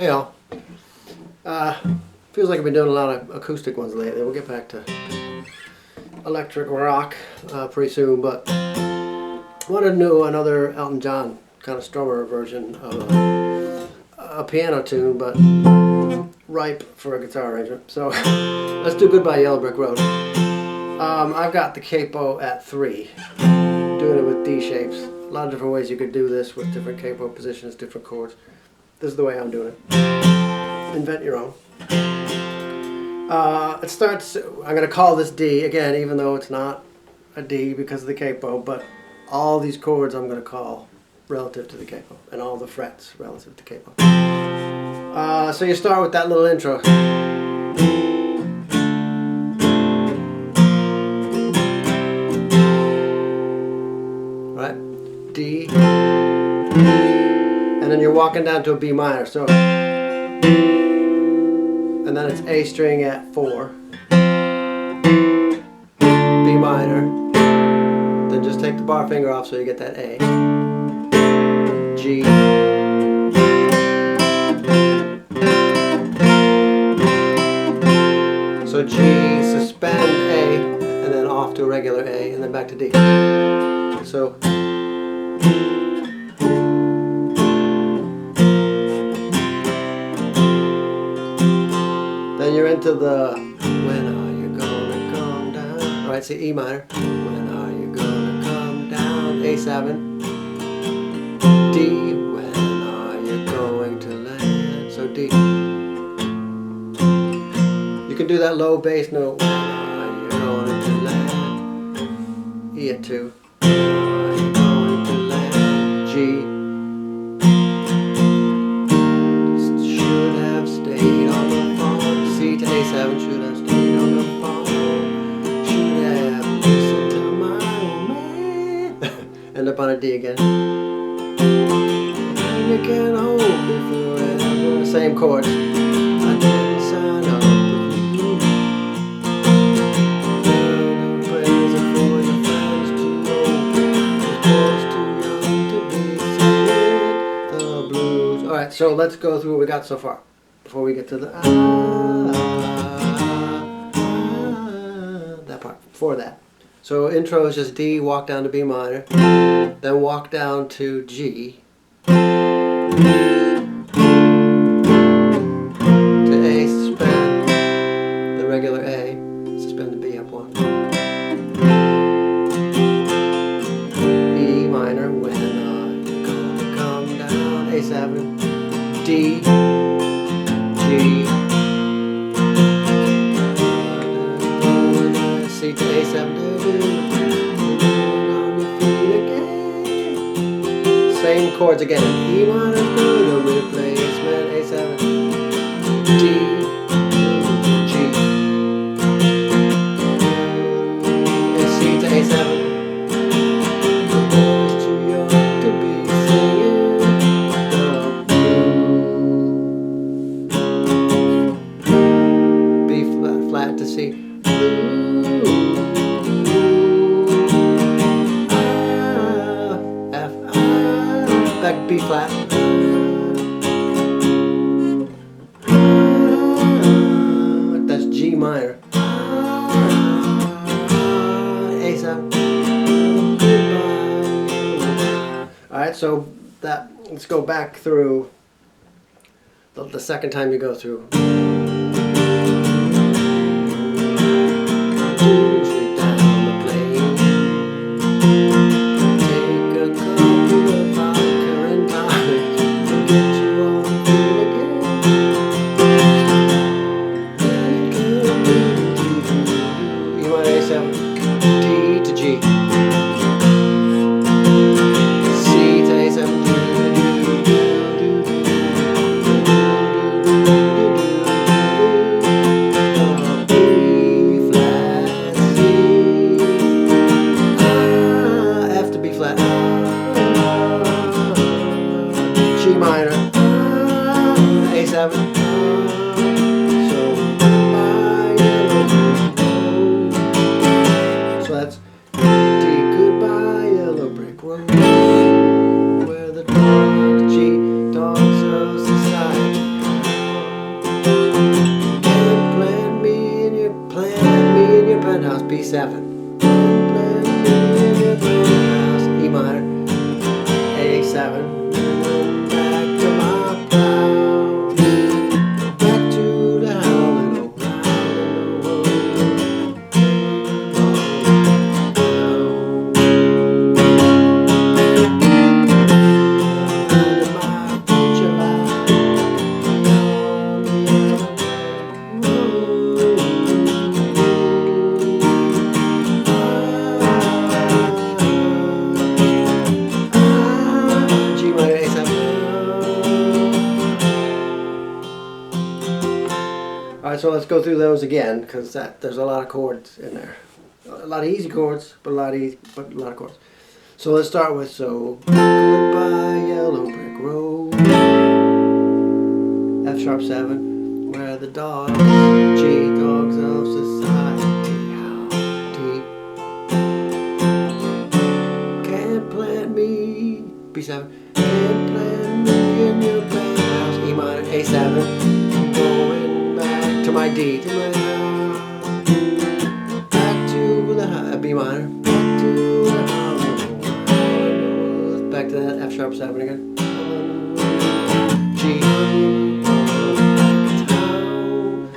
Hey all. Feels like I've been doing a lot of acoustic ones lately. We'll get back to electric rock pretty soon, but I wanted to do another Elton John kind of strummer version of a piano tune, but ripe for a guitar arrangement. So let's do Goodbye Yellow Brick Road. I've got the capo at 3, doing it with D shapes. A lot of different ways you could do this with different capo positions, different chords. This is the way I'm doing it. Invent your own. It starts, I'm going to call this D, again, even though it's not a D because of the capo, but all these chords I'm going to call relative to the capo, and all the frets relative to capo. So you start with that little intro. Right? D. And then you're walking down to a B minor, so, and then it's A string at 4, B minor, then just take the bar finger off so you get that A, G, so G, suspend A, and then off to a regular A, and then back to D. So then you're into the when are you gonna come down? Alright, see E minor. When are you gonna come down? A7. D. When are you going to land? So D. You can do that low bass note. When are you going to land? E at 2. When are you going to land? G. Should have stayed on the phone. C to A7, should have stayed on the phone. Should have listened to my old man. End up on a D again. And you can't hold me forever. Same chords. I didn't sign up with you. Praise it for your friends too old. Your boys too young to be singing the blues. Alright, so let's go through what we got so far before we get to the that part, before that. So intro is just D, walk down to B minor, then walk down to G, to A, suspend, the regular A, suspend the B up 1. E minor, when are you gonna come down? A7, D, G, C to A7, on your feet again. Same chords again. E minor, the replacement, A7, D, G, and C to A7. The boys too young to be singing the blues. B flat, flat to C. F, back B flat. That's G minor. A7. Alright, so that, let's go back through the second time you go through. Straight down the plane. Take a couple of vodka and tonic and get you on the feet again. E minor A7, D to G, C to A7, G minor, A7, so that's D, goodbye yellow brick road, where the dogs, G, dogs of society A7, E minor, A7. Alright, so let's go through those again, because there's a lot of chords in there. A lot of easy chords, but a lot of chords. So let's start with, so goodbye yellow brick road, F sharp 7, where the dogs, G, dogs of society, how deep can't plant me, B7, can't plant me in your penthouse, E minor, A7, going back to my D, to my back to the high, B minor, back to the high, back to that F sharp 7 again, G,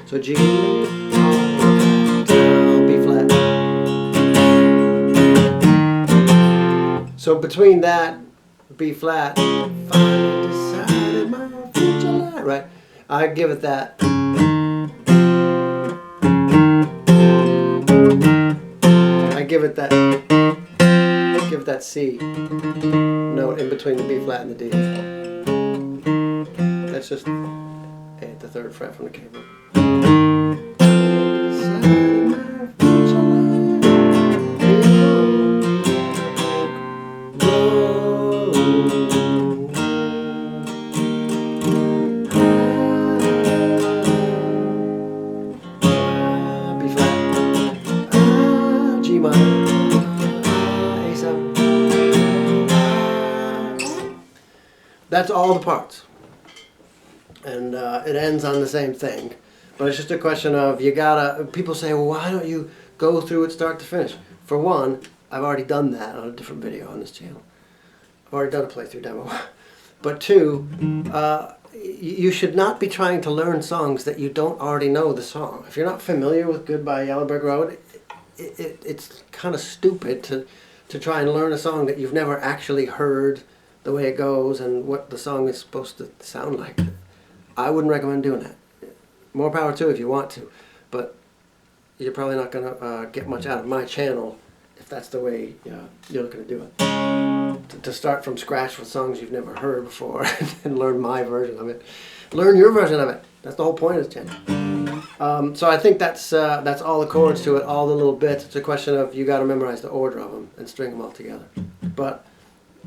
so G, B flat. So between that, B flat, finally decided my future life, right? I give it that. I give it that C note in between the B flat and the D. That's just A at the 3rd fret from the keyboard. That's all the parts, and it ends on the same thing, but it's just a question of, you gotta, people say, well, why don't you go through it start to finish? For one, I've already done that on a different video on this channel. I've already done a playthrough demo. But two, you should not be trying to learn songs that you don't already know the song. If you're not familiar with Goodbye Yellow Brick Road, it's kind of stupid to try and learn a song that you've never actually heard the way it goes and what the song is supposed to sound like. I wouldn't recommend doing that. More power to if you want to, but you're probably not going to get much out of my channel if that's the way you're looking to do it. To start from scratch with songs you've never heard before and learn my version of it. Learn your version of it. That's the whole point of this channel. So I think that's all the chords to it, all the little bits. It's a question of, you got to memorize the order of them and string them all together. But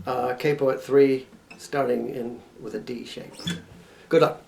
capo at 3, starting with a D shape. Good luck.